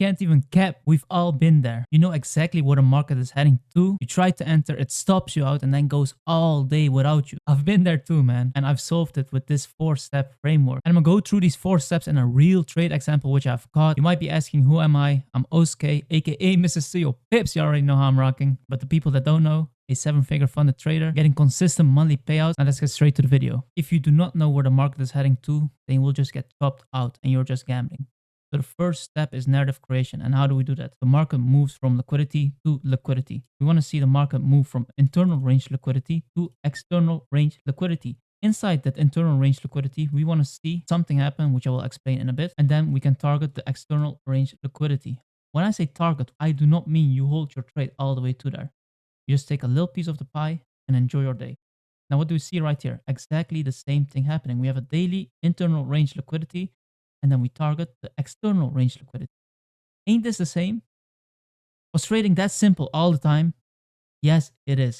can't even cap. We've all been there. You know exactly where the market is heading to. You try to enter, it stops you out and then goes all day without you. I've been there too, man. And I've solved it with this 4-step framework. And I'm gonna go through these 4 steps in a real trade example which I've caught. You might be asking, who am I? I'm Oscay, aka Mrs. CEO Pips. You already know how I'm rocking. But the people that don't know, a 7-figure funded trader, getting consistent monthly payouts. Now let's get straight to the video. If you do not know where the market is heading to, then you will just get topped out and you're just gambling. So the first step is narrative creation. And how do we do that? The market moves from liquidity to liquidity. We want to see the market move from internal range liquidity to external range liquidity. Inside that internal range liquidity, we want to see something happen, which I will explain in a bit. And then we can target the external range liquidity. When I say target, I do not mean you hold your trade all the way to there. You just take a little piece of the pie and enjoy your day. Now, what do we see right here? Exactly the same thing happening. We have a daily internal range liquidity, and then we target the external range liquidity. Ain't this the same? Was trading that simple all the time? Yes, it is.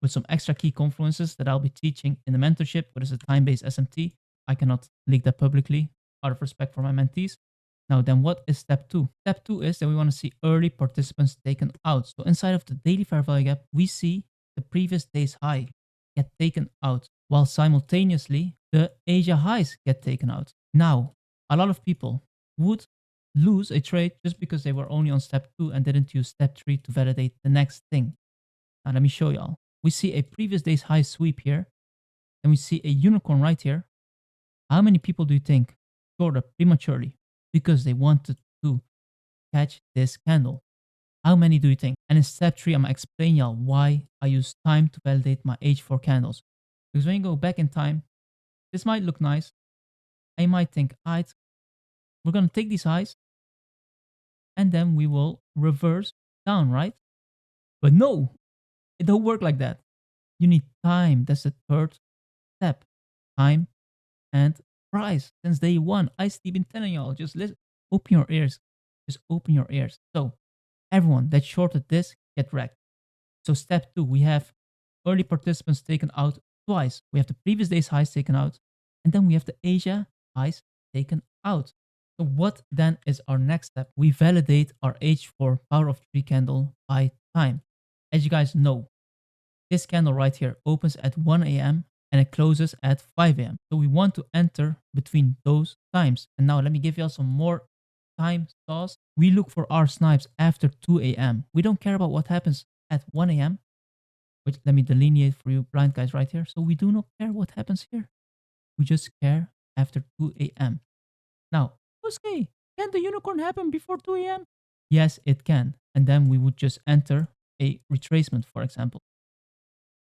With some extra key confluences that I'll be teaching in the mentorship, which is a time-based SMT. I cannot leak that publicly out of respect for my mentees. Now then, what is step 2? Step 2 is that we want to see early participants taken out. So inside of the daily fair value gap, we see the previous day's high get taken out, while simultaneously the Asia highs get taken out. Now, a lot of people would lose a trade just because they were only on step 2 and didn't use step 3 to validate the next thing. Now let me show y'all. We see a previous day's high sweep here, and we see a unicorn right here. How many people do you think shorted prematurely because they wanted to catch this candle? How many do you think? And in step 3, I'm going to explain y'all why I use time to validate my H4 candles. Because when you go back in time, this might look nice. I might think, alright, we're going to take these highs and then we will reverse down, right? But no, it don't work like that. You need time. That's the third step. Time and price. Since day 1, I've been telling y'all, just listen, open your ears. Just open your ears. So everyone that shorted this, get wrecked. So step 2, we have early participants taken out twice. We have the previous day's highs taken out, and then we have the Asia highs taken out. So what then is our next step? We validate our H4 power of 3 candle by time. As you guys know, this candle right here opens at 1 a.m. and it closes at 5 a.m. So we want to enter between those times. And now let me give you all some more time sauce. We look for our snipes after 2 a.m. We don't care about what happens at 1 a.m. Which let me delineate for you blind guys right here. So we do not care what happens here. We just care after 2 a.m. Now, Oscay, can the unicorn happen before 2 a.m.? Yes, it can. And then we would just enter a retracement, for example.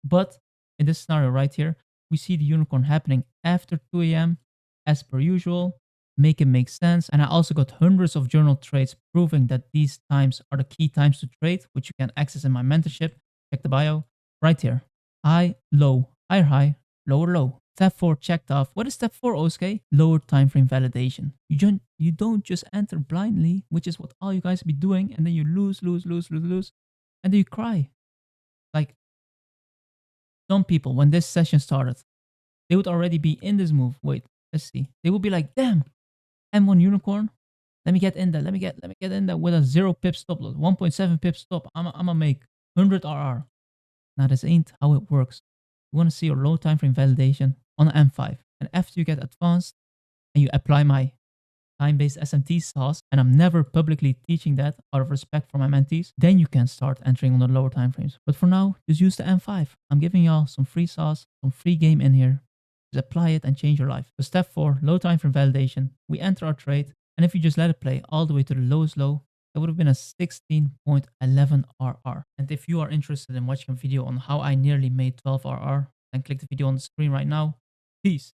But in this scenario right here, we see the unicorn happening after 2 a.m. as per usual. Make it make sense. And I also got hundreds of journal trades proving that these times are the key times to trade, which you can access in my mentorship. Check the bio right here. High, low, higher high, lower low. Step 4 checked off. What is step 4, Oscay? Lower time frame validation. You don't just enter blindly, which is what all you guys be doing, and then you lose, and then you cry. Like some people, when this session started, they would already be in this move. Wait, let's see. They would be like, damn, M1 unicorn. Let me get in there. Let me get in there with a 0 pip stop loss, 1.7 pip stop. I'm gonna make 100 RR. Now this ain't how it works. You want to see your low time frame validation on an M5. And after you get advanced and you apply my time-based SMT sauce, and I'm never publicly teaching that out of respect for my mentees, then you can start entering on the lower time frames. But for now, just use the M5. I'm giving y'all some free sauce, some free game in here. Just apply it and change your life. So step 4, low time frame validation. We enter our trade, and if you just let it play all the way to the lowest low, it would have been a 16.11 RR. And if you are interested in watching a video on how I nearly made 12 RR, then click the video on the screen right now. Peace.